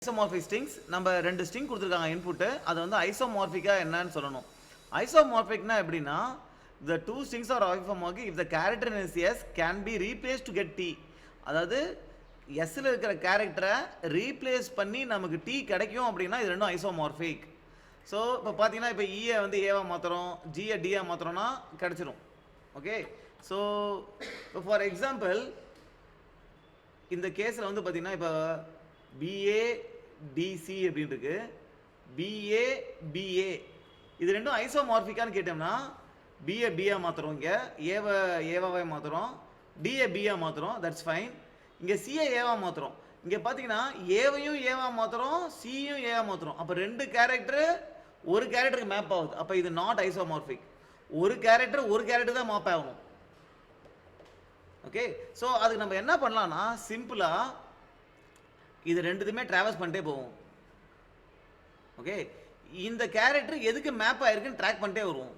Isomorphic strings நம்ம ரெண்டு string கொடுத்துருக்காங்க இன்புட்டு அதை வந்து ஐசோமார்பிக்காக என்னன்னு சொல்லணும். ஐசோமார்பிக்னா எப்படின்னா the two strings are isomorphic if the character in S can be replaced to get T. அதாவது எஸ்ஸில் இருக்கிற கேரக்டரை ரீப்ளேஸ் பண்ணி நமக்கு T கிடைக்கும் அப்படின்னா இது ரெண்டும் ஐசோமார்பிக். ஸோ இப்போ பார்த்தீங்கன்னா இப்போ ஈயை வந்து ஏவா மாற்றுறோம், ஜியை டியாக மாற்றுறோன்னா கிடச்சிரும். ஓகே, ஸோ இப்போ ஃபார் எக்ஸாம்பிள் இந்த கேஸில் வந்து பார்த்தீங்கன்னா இப்போ பிஏ டிசி அப்படின்னு இருக்கு, பிஏ பிஏ இது ரெண்டும் ஐசோமார்பிக்கான்னு கேட்டோம்னா பிஏ பிஏ மாற்றுறோம், இங்கே ஏவாவை மாற்றுறோம், டிஏ பிஏ மாற்றுறோம், தட்ஸ் ஃபைன். இங்கே சிஏ ஏவா மாற்றுறோம், இங்கே பார்த்தீங்கன்னா ஏவையும் ஏவா மாற்றுறோம், சியும் ஏவா மாற்றுறோம். அப்போ ரெண்டு கேரக்டரு ஒரு கேரக்டருக்கு மேப் ஆகுது. அப்போ இது நாட் ஐசோமார்பிக். ஒரு கேரக்டர் தான் மேப் ஆகணும். ஓகே, ஸோ அதுக்கு நம்ம என்ன பண்ணலாம்னா சிம்பிளாக இது ரெண்டுத்துமே ட்ராவல்ஸ் பண்ணிட்டே போவோம். ஓகே, இந்த கேரக்டர் எதுக்கு மேப் ஆயிருக்குன்னு ட்ராக் பண்ணிட்டே வருவோம்,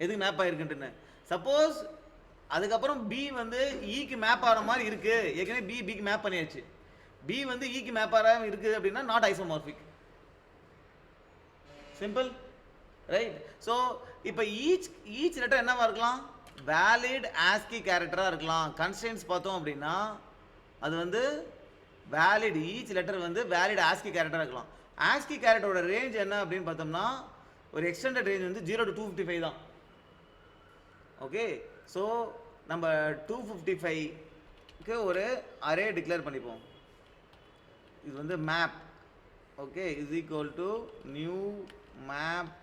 எதுக்கு மேப் ஆயிருக்குன்ட்டுன்னு. சப்போஸ் அதுக்கப்புறம் பி வந்து ஈக்கு மேப் ஆகிற மாதிரி இருக்கு, ஏற்கனவே பிக்கு மேப் பண்ணியாச்சு, பி வந்து ஈக்கு மேப் ஆகிற இருக்கு அப்படின்னா not isomorphic. Simple, right? So இப்போ ஈச் லெட்டர் என்னவா இருக்கலாம், வேலிட் ஆஸ்கி கேரக்டராக இருக்கலாம். கன்ஸ்டன்ஸ் பார்த்தோம் அப்படின்னா அது வந்து வேலிட், ஈச் லெட்டர் வந்து வேலிட் ஆஸ்கி கேரக்டராக இருக்கலாம். ஆஸ்கி கேரக்டரோட ரேஞ்ச் என்ன அப்படின்னு பார்த்தோம்னா ஒரு எக்ஸ்டெண்டட் ரேஞ்ச் வந்து 0 to 255 தான். ஓகே, ஸோ நம்ம 255க்கு ஒரு அரே டிக்ளேர் பண்ணிப்போம். இது வந்து map, okay, is equal to new map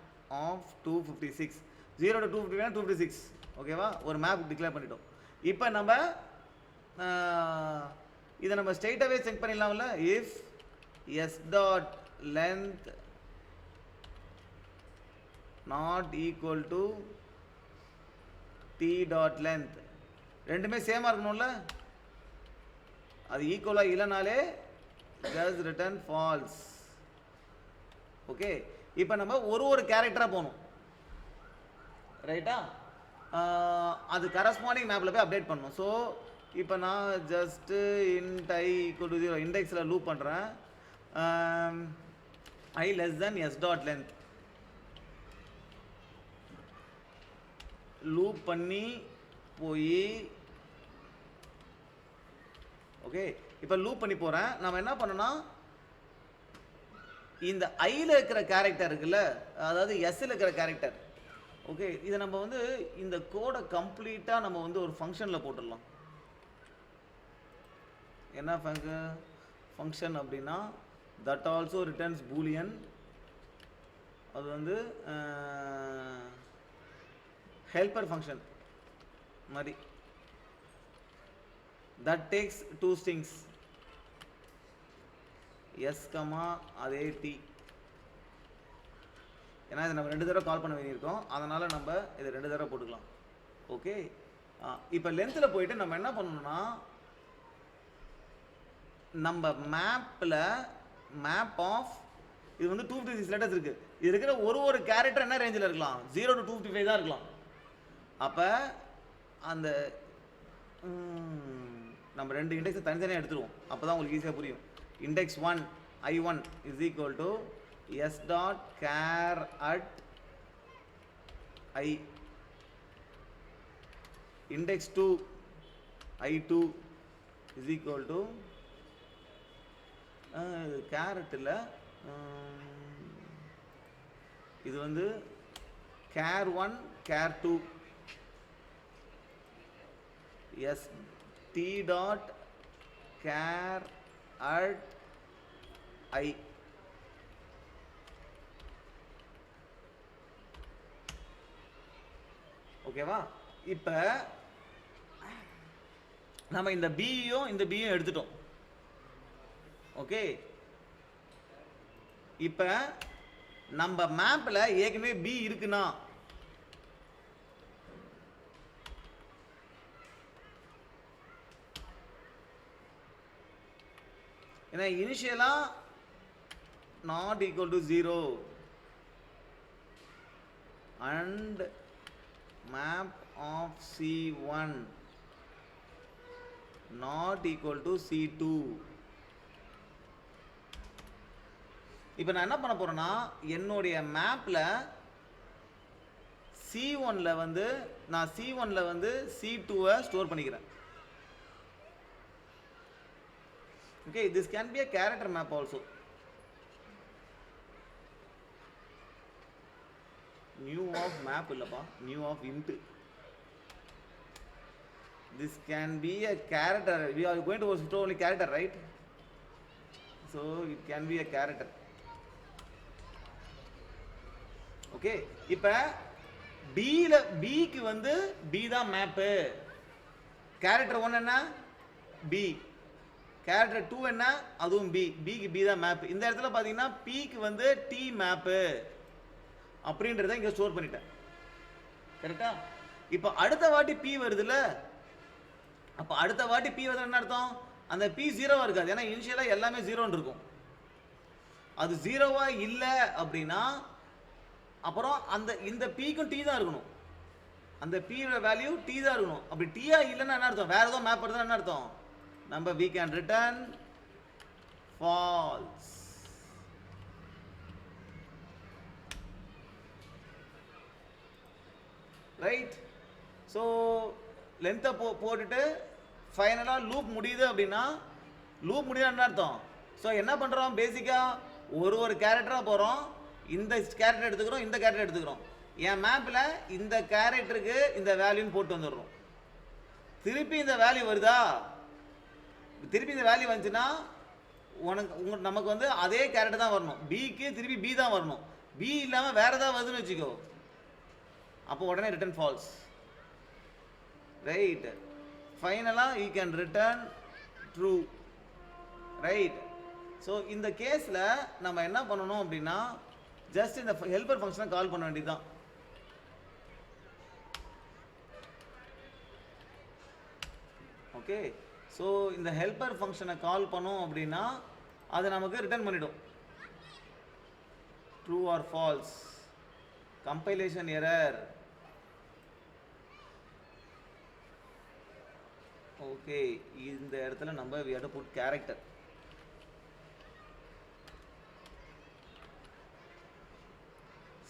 of 256, 0 to 255 256. ஓகேவா, ஒரு மேப் டிக்ளேர் பண்ணிட்டோம். இப்போ நம்ம இதை நம்ம ஸ்ட்ரெயிட்டாகவே செக் பண்ணிடலாம்ல. If S dot length not equal to T dot length, ரெண்டுமே சேமாக இருக்கணும்ல, அது ஈக்குவலாக இல்லைனாலே ஜஸ்ட் ரிட்டர்ன் ஃபால்ஸ். ஓகே, இப்போ நம்ம ஒரு கேரக்டராக போகணும், ரைட்டா? அது கரஸ்பாண்டிங் மேப்பில் போய் அப்டேட் பண்ணணும். ஸோ இப்போ நான் just int I equal to 0 இண்டெக்ஸில் லூப் பண்ணுறேன். I less than S dot length loop பண்ணி போய், ஓகே, இப்போ லூப் பண்ணி போகிறேன். நம்ம என்ன பண்ணோன்னா இந்த ஐயில் இருக்கிற கேரக்டர் இருக்குல்ல, அதாவது எஸ்ஸில் இருக்கிற கேரக்டர், ஓகே, இதை நம்ம வந்து இந்த கோடை கம்ப்ளீட்டாக நம்ம வந்து ஒரு ஃபங்க்ஷனில் போட்டுடலாம். என்ன ஃபங்க்ஷன் அப்படின்னா தட் ஆல்சோ ரிட்டர்ன்ஸ் பூலியன். அது வந்து ஹெல்பர் ஃபங்க்ஷன் மாதிரி. That takes 2 strings s comma அதே டி. ஏன்னா இதை நம்ம 2 தடவை கால் பண்ண வேண்டியிருக்கோம், அதனால் நம்ம இதை 2 தடவை போட்டுக்கலாம். ஓகே, இப்போ லென்த்தில் போயிட்டு நம்ம என்ன பண்ணணும்னா நம்ம மேப் ஆஃப் இது வந்து 256 லெட்டர்ஸ் இருக்குது. இது இருக்கிற ஒரு கேரக்டர் என்ன ரேஞ்சில் இருக்கலாம், 0 to 255 தான் இருக்கலாம். அப்போ அந்த நம்ம 2 இண்டெக்ஸை தனித்தனியாக எடுத்துருவோம், அப்போ தான் உங்களுக்கு ஈஸியாக புரியும். Index 1 I1 is equal to s dot char at i. Index 2 I2 is equal to caret இல்லை, இது வந்து char 1 char 2 s t dot char at i. ஓகேவா, இப்போ நம்ம இந்த பியும் எடுத்துட்டோம். ஓகே, இப்போ நம்ம மேப்பில் ஏற்கனவே பி இருக்குன்னா ஏன்னா இனிஷியலாக not equal to 0 and map of C1 not equal to C2 இப்போ நான் என்ன பண்ண போறேன்னா என்னுடைய மேப்ல C1ல வந்து நான் C1ல வந்து C2-வை ஸ்டோர் பண்ணிக்கிறேன். Okay, this can be a character map also. New of map illappa, new of int. This can be a character. We are going to store only character, right? So it can be a character. Okay, இப்ப B க்கு வந்து B தான் map. Character 1 என்ன? B. Character 2 என்ன? அதுவும் B. B க்கு B தான் map. இந்த இடத்துல பாத்தீங்கன்னா P க்கு வந்து T மேப் அப்படின்றத இங்க ஸ்டோர் பண்ணிட்டேன். கரெக்ட்டா? இப்போ அடுத்த வாட்டி P வருதுல? அப்ப அடுத்த வாட்டி P வருதுன்னா என்ன அர்த்தம்? அந்த P 0வா இருக்காது. ஏன்னா இனிஷியலா எல்லாமே 0ன்னு இருக்கும். அது 0வா இல்ல அப்படினா அப்புறம் அந்த இந்த P க்கும் T தான் இருக்கணும். அந்த P ஓட வேல்யூ T தான் இருக்கணும். அப்படி T ஆ இல்லன்னா என்ன அர்த்தம்? வேற ஏதோ மேப் வருதுன்னா என்ன அர்த்தம்? நம்ம we can return false. Right? So length போட்டுட்டு ஃபைனலா லூப் முடியுது அப்படினா லூப் முடியுதுன்னா என்ன அர்த்தம்? சோ என்ன பண்றோம்? பேசிக்கா ஒரு கேரக்டரா போறோம். இந்த கேரக்டர் எடுத்துக்கிறோம், இந்த கேரக்டர் எடுத்துக்கிறோம். என் மேப்ல இந்த கேரக்டருக்கு இந்த வேல்யூன்னு போட்டு வந்துடுறோம். திருப்பி இந்த வேல்யூ வருதா? திருப்பி இந்த வேல்யூ வந்துச்சுன்னா நமக்கு வந்து அதே கேரக்டர் தான் வரணும். பிக்கு திருப்பி பி தான் வரணும். பி இல்லாம வேற ஏதாவது வருதுன்னு வச்சுக்கோ, அப்போ உடனே ரிட்டர்ன் ஃபால்ஸ். ரைட்? ஃபைனலா you can return true. Right? So இந்த கேஸில் நம்ம என்ன பண்ணணும் அப்படின்னா ஜஸ்ட் இந்த ஹெல்பர் ஃபங்க்ஷனை கால் பண்ண வேண்டியதுதான். ஓகே, ஸோ இந்த ஹெல்பர் ஃபங்க்ஷனை கால் பண்ணோம் அப்படின்னா அது நமக்கு ரிட்டர்ன் பண்ணிடும் true or false. Compilation error. Okay, இந்த இடத்துல நம்ம we have to put character.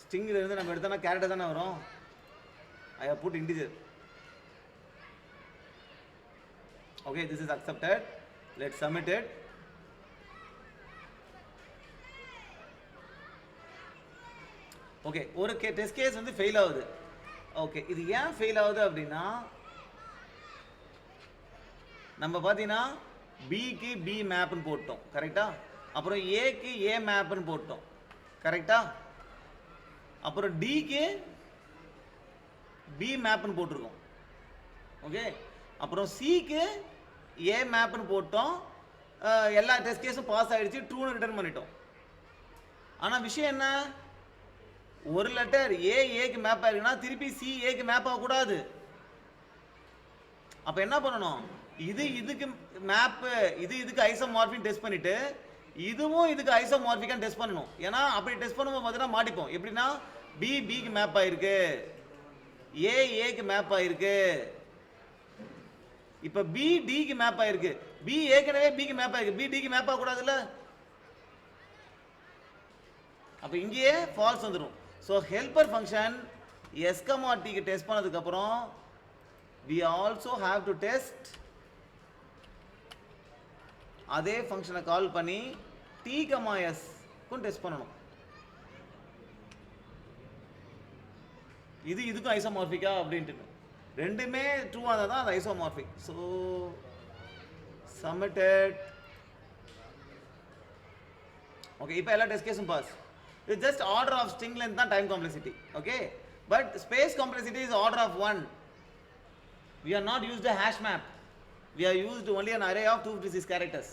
ஸ்ட்ரிங்ல இருந்து நம்ம எடுத்தோம்னா கேரக்டர் தானே வரும். I have put integer. Okay, this is accepted. Let's submit it. Okay, ஒரு டெஸ்ட் கேஸ் வந்து ஃபெயில் ஆகுது. ஓகே, இது ஏன் ஃபெயில் ஆகுது அப்படின்னா நம்ம பார்த்தீங்கன்னா பிக்கு பி மேப்னு போட்டோம். கரெக்டா? அப்புறம் ஏக்கு ஏ மேப்னு போட்டோம். கரெக்டா? அப்புறம் டிக்கு பி மேப்னு போட்டிருக்கோம். ஓகே, அப்புறம் சிக்கு ஏ மேப்னு போட்டோம். எல்லா டெஸ்ட் கேஸும் பாஸ் ஆயிடுச்சு, ட்ரூன்னு ரிட்டர்ன் பண்ணிட்டோம். ஆனால் விஷயம் என்ன? ஒரு லெட்டர் ஏக்கு மேப் ஆயிருக்குன்னா திருப்பி சி ஏக்கு மேப் ஆகக்கூடாது. அப்போ என்ன பண்ணணும்? இதுக்கு மேப், இதுக்கு ஐசோமார்பிக் டெஸ்ட் பண்ணிட்டு இதுவும் இதுக்கு ஐசோமார்பிக்கா டெஸ்ட் பண்ணணும். ஏன்னா அப்படி டெஸ்ட் பண்ணும்போது பார்த்தீங்கன்னா மாட்டிப்போம். எப்படின்னா பிக்கு மேப் ஆயிருக்கு, ஏக்கு மேப் ஆயிருக்கு, இப்ப பி டிக்கு மேப் ஆயிருக்கு. பி ஏற்கனவே பிக்கு மேப் ஆயிருக்கு, பி டிக்கு மேப் ஆகக்கூடாதுல்ல. அப்ப இங்கேயே ஃபால்ஸ் வந்துடும். So helper function s comma டிக்கு டெஸ்ட் பண்ணதுக்கு அப்புறம் we also have to test அதே ஃபங்க்ஷனை கால் பண்ணி t, s க்கும் டெஸ்ட் பண்ணணும். இதுக்கும் ஐசோமார்பிக்கா அப்படின்ட்டு ரெண்டுமே ட்ரூவா தான் அது ஐசோமார்பிக். So submitted. ஓகே, இப்போ எல்லா டெஸ்ட் கேஸும் பாஸ். இது just order of string length தான் time complexity. Okay, but space complexity is order of 1. We are not used a hash map. We are used only an array of 256 characters.